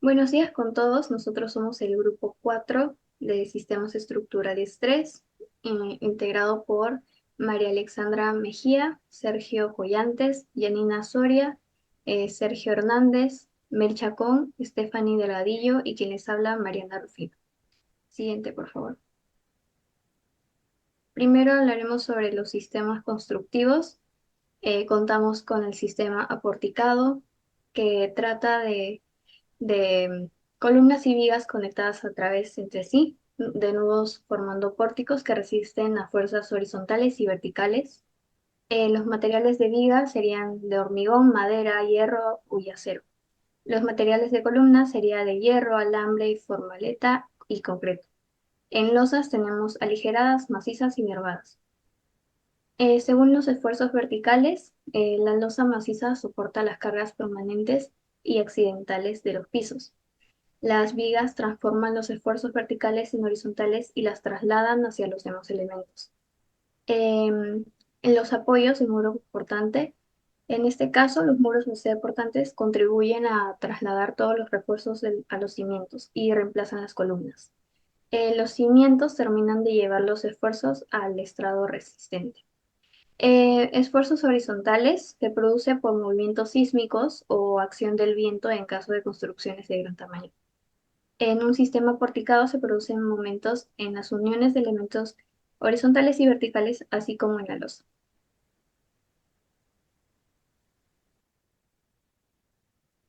Buenos días con todos. Nosotros somos el grupo 4 de Sistemas Estructurales 3, integrado por María Alexandra Mejía, Sergio Collantes, Yanina Soria, Sergio Hernández, Mel Chacón, Stephanie Delgadillo y quien les habla, Mariana Rufino. Siguiente, por favor. Primero hablaremos sobre los sistemas constructivos. Contamos con el sistema aporticado, que trata de columnas y vigas conectadas a través entre sí, de nudos formando pórticos que resisten a fuerzas horizontales y verticales. Los materiales de viga serían de hormigón, madera, hierro y acero. Los materiales de columna serían de hierro, alambre, formaleta y concreto. En losas tenemos aligeradas, macizas y nervadas. Según los esfuerzos verticales, la losa maciza soporta las cargas permanentes y accidentales de los pisos. Las vigas transforman los esfuerzos verticales en horizontales y las trasladan hacia los demás elementos. En los apoyos, el muro portante, en este caso, los muros portantes contribuyen a trasladar todos los refuerzos a los cimientos y reemplazan las columnas. Los cimientos terminan de llevar los esfuerzos al estrado resistente. Esfuerzos horizontales se producen por movimientos sísmicos o acción del viento en caso de construcciones de gran tamaño. En un sistema porticado se producen momentos en las uniones de elementos horizontales y verticales, así como en la losa.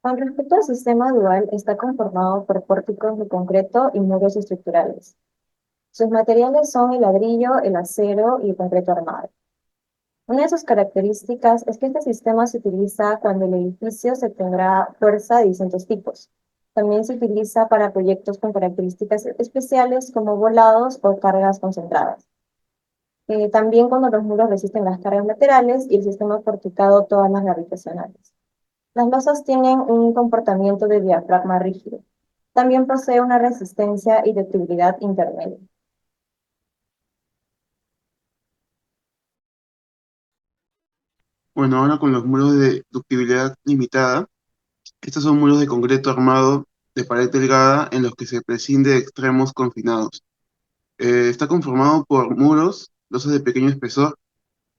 Con respecto al sistema dual, está conformado por pórticos de concreto y muros estructurales. Sus materiales son el ladrillo, el acero y el concreto armado. Una de sus características es que este sistema se utiliza cuando el edificio se tendrá fuerza de distintos tipos. También se utiliza para proyectos con características especiales como volados o cargas concentradas. También cuando los muros resisten las cargas laterales y el sistema porticado todas las gravitacionales. Las losas tienen un comportamiento de diafragma rígido. También posee una resistencia y ductilidad intermedia. Bueno, ahora con los muros de ductibilidad limitada, estos son muros de concreto armado de pared delgada en los que se prescinde de extremos confinados. Está conformado por muros, losas de pequeño espesor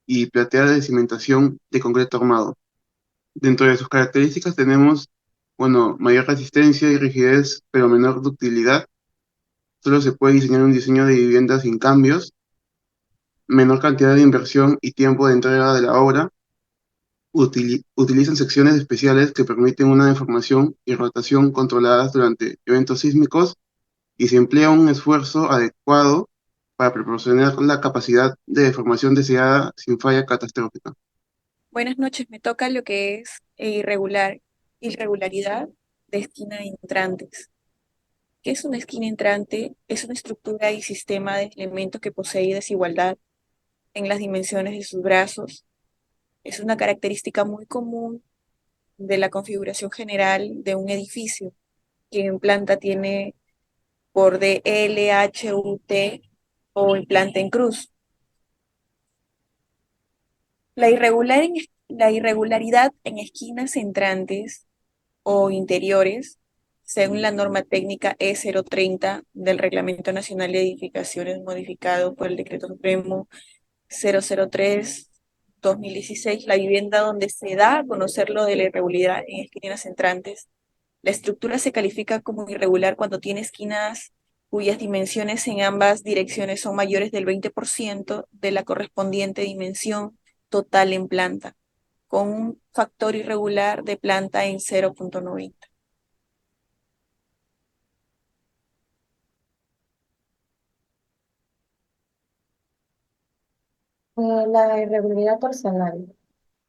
y plateada de cimentación de concreto armado. Dentro de sus características tenemos, bueno, mayor resistencia y rigidez, pero menor ductilidad. Solo se puede diseñar un diseño de vivienda sin cambios, menor cantidad de inversión y tiempo de entrega de la obra. Utilizan secciones especiales que permiten una deformación y rotación controladas durante eventos sísmicos y se emplea un esfuerzo adecuado para proporcionar la capacidad de deformación deseada sin falla catastrófica. Buenas noches, me toca lo que es irregularidad de esquina de entrantes. ¿Qué es una esquina entrante? Es una estructura y sistema de elementos que posee desigualdad en las dimensiones de sus brazos. Es una característica muy común de la configuración general de un edificio, que en planta tiene borde L, H, U, T o en planta en cruz. La irregularidad en esquinas entrantes o interiores, según la norma técnica E030 del Reglamento Nacional de Edificaciones modificado por el Decreto Supremo 003/2016, la vivienda donde se da a conocer lo de la irregularidad en esquinas entrantes. La estructura se califica como irregular cuando tiene esquinas cuyas dimensiones en ambas direcciones son mayores del 20% de la correspondiente dimensión total en planta, con un factor irregular de planta en 0,90. La irregularidad torsional.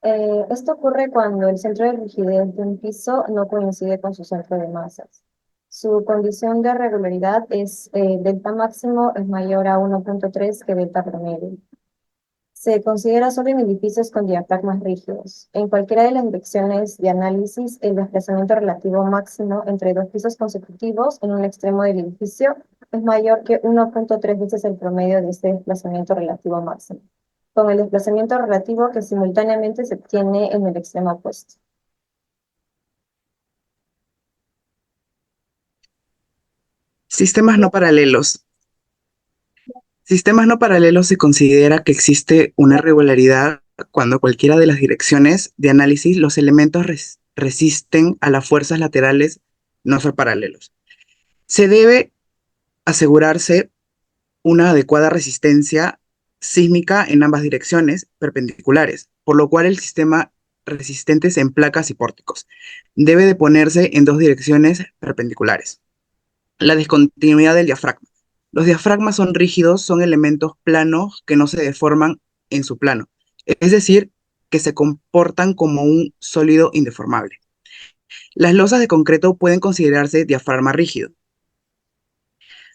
Esto ocurre cuando el centro de rigidez de un piso no coincide con su centro de masas. Su condición de regularidad es delta máximo es mayor a 1,3 que delta promedio. Se considera solo en edificios con diafragmas rígidos. En cualquiera de las direcciones de análisis, el desplazamiento relativo máximo entre dos pisos consecutivos en un extremo del edificio es mayor que 1,3 veces el promedio de este desplazamiento relativo máximo, con el desplazamiento relativo que simultáneamente se obtiene en el extremo opuesto. Sistemas no paralelos. Sistemas no paralelos se considera que existe una irregularidad cuando cualquiera de las direcciones de análisis los elementos resisten a las fuerzas laterales no son paralelos. Se debe asegurarse una adecuada resistencia sísmica en ambas direcciones perpendiculares, por lo cual el sistema resistentes en placas y pórticos debe de ponerse en dos direcciones perpendiculares. La discontinuidad del diafragma. Los diafragmas son rígidos, son elementos planos que no se deforman en su plano, es decir, que se comportan como un sólido indeformable. Las losas de concreto pueden considerarse diafragma rígido.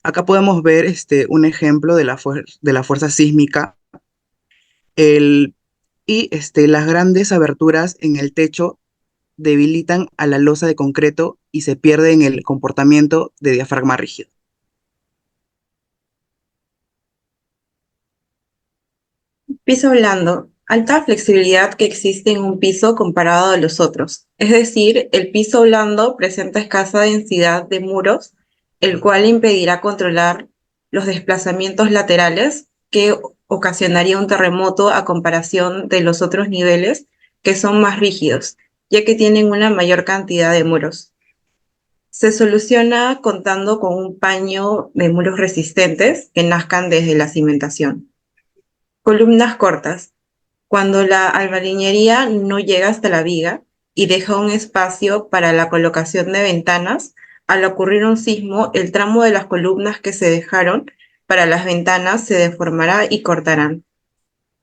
Acá podemos ver un ejemplo de de la fuerza sísmica el, y las grandes aberturas en el techo debilitan a la losa de concreto y se pierde en el comportamiento de diafragma rígido. Piso blando. Alta flexibilidad que existe en un piso comparado a los otros. Es decir, el piso blando presenta escasa densidad de muros, el cual impedirá controlar los desplazamientos laterales que ocasionaría un terremoto a comparación de los otros niveles que son más rígidos, ya que tienen una mayor cantidad de muros. Se soluciona contando con un paño de muros resistentes que nazcan desde la cimentación. Columnas cortas. Cuando la albañilería no llega hasta la viga y deja un espacio para la colocación de ventanas, al ocurrir un sismo, el tramo de las columnas que se dejaron para las ventanas se deformará y cortarán.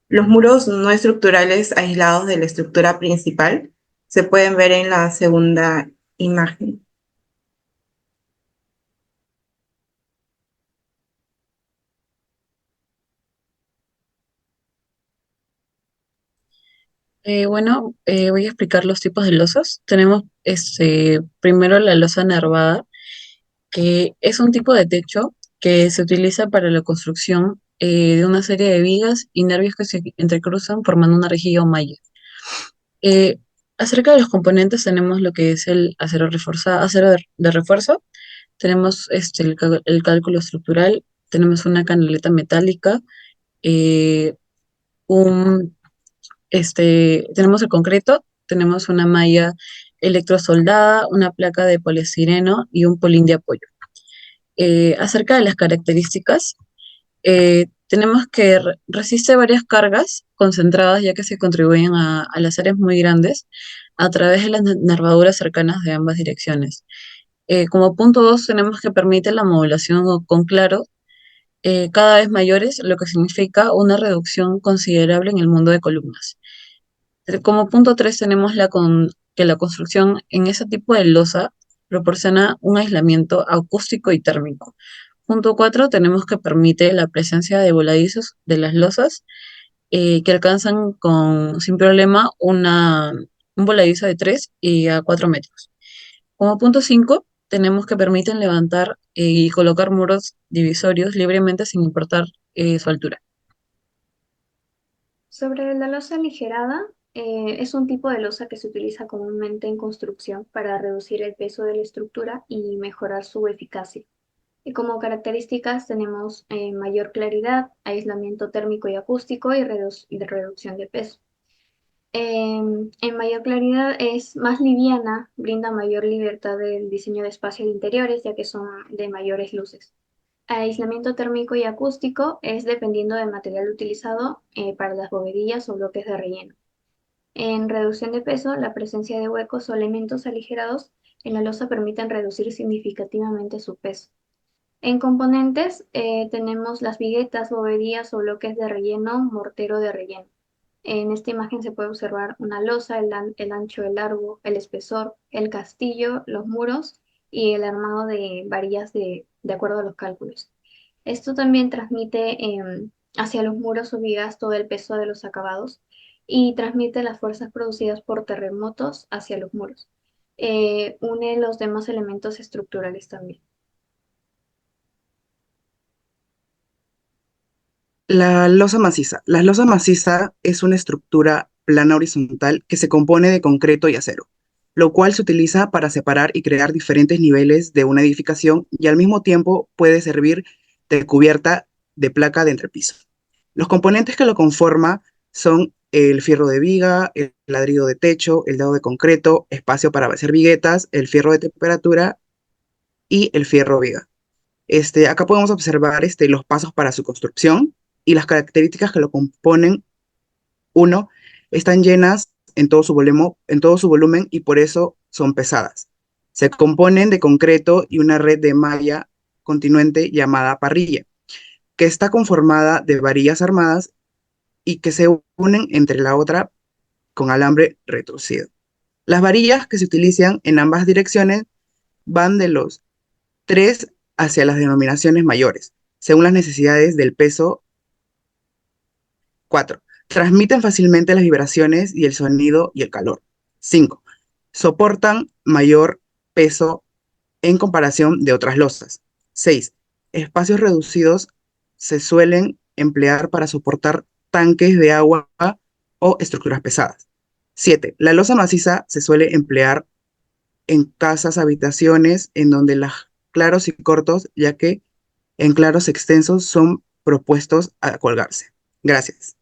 Los muros no estructurales aislados de la estructura principal se pueden ver en la segunda imagen. Voy a explicar los tipos de losas. Tenemos primero la losa nervada, que es un tipo de techo que se utiliza para la construcción de una serie de vigas y nervios que se entrecruzan formando una rejilla o malla. Eh, Acerca de los componentes tenemos lo que es el acero reforzado, acero de refuerzo, tenemos el cálculo estructural, tenemos una canaleta metálica, eh, un tenemos el concreto, tenemos una malla electrosoldada, una placa de poliestireno y un polín de apoyo. Acerca de las características, tenemos que resiste varias cargas concentradas ya que se contribuyen a las áreas muy grandes a través de las nervaduras cercanas de ambas direcciones. Como punto 2 tenemos que permite la modulación con claro cada vez mayores, lo que significa una reducción considerable en el mundo de columnas. Como punto 3 tenemos que la construcción en ese tipo de losa proporciona un aislamiento acústico y térmico. Punto 4 tenemos que permite la presencia de voladizos de las losas que alcanzan sin problema un voladizo de 3 y a 4 metros. Como punto 5 tenemos que permiten levantar y colocar muros divisorios libremente sin importar su altura. Sobre la losa aligerada, es un tipo de losa que se utiliza comúnmente en construcción para reducir el peso de la estructura y mejorar su eficacia. Y como características tenemos mayor claridad, aislamiento térmico y acústico y reducción de peso. En mayor claridad es más liviana, brinda mayor libertad del diseño de espacios interiores ya que son de mayores luces. Aislamiento térmico y acústico es dependiendo del material utilizado para las bovedillas o bloques de relleno. En reducción de peso, la presencia de huecos o elementos aligerados en la losa permiten reducir significativamente su peso. En componentes tenemos las viguetas, bovedillas o bloques de relleno, mortero de relleno. En esta imagen se puede observar una losa, el ancho, el largo, el espesor, el castillo, los muros y el armado de varillas de acuerdo a los cálculos. Esto también transmite hacia los muros o vigas todo el peso de los acabados y transmite las fuerzas producidas por terremotos hacia los muros. Une los demás elementos estructurales también. La losa maciza. La losa maciza es una estructura plana horizontal que se compone de concreto y acero. lo cual se utiliza para separar y crear diferentes niveles de una edificación y al mismo tiempo puede servir de cubierta de placa de entrepiso. Los componentes que lo conforman son el fierro de viga, el ladrillo de techo, el dado de concreto, espacio para hacer viguetas, el fierro de temperatura y el fierro viga. Acá podemos observar los pasos para su construcción y las características que lo componen. Uno, están llenas en todo su volumen y por eso son pesadas. Se componen de concreto y una red de malla continuamente llamada parrilla, que está conformada de varillas armadas y que se unen entre la otra con alambre retorcido. Las varillas que se utilizan en ambas direcciones van de los 3 hacia las denominaciones mayores, según las necesidades del peso. 4. Transmiten fácilmente las vibraciones y el sonido y el calor. 5. Soportan mayor peso en comparación de otras losas. 6. Espacios reducidos se suelen emplear para soportar tanques de agua o estructuras pesadas. 7. La losa maciza se suele emplear en casas, habitaciones, en donde los claros y cortos, ya que en claros extensos son propuestos a colgarse. Gracias.